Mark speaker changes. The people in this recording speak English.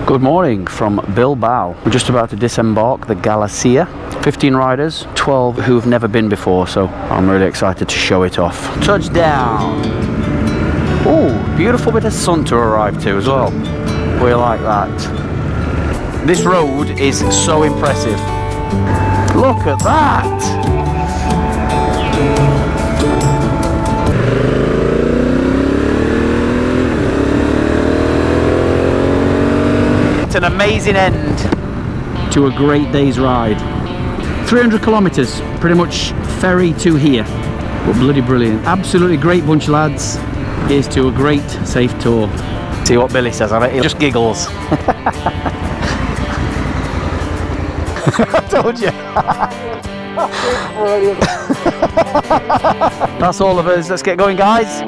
Speaker 1: Good morning from Bilbao. We're just about to disembark the Galicia. 15 riders, 12 who have never been before, so I'm really excited to show it off. Touchdown! Ooh, beautiful bit of sun to arrive to as well. We like that. This road is so impressive. Look at that! It's an amazing end to a great day's ride. 300 kilometers, pretty much ferry to here. But bloody brilliant. Absolutely great bunch of lads. Here's to a great, safe tour. See what Billy says, I bet he just giggles. I told you. That's all of us. Let's get going, guys.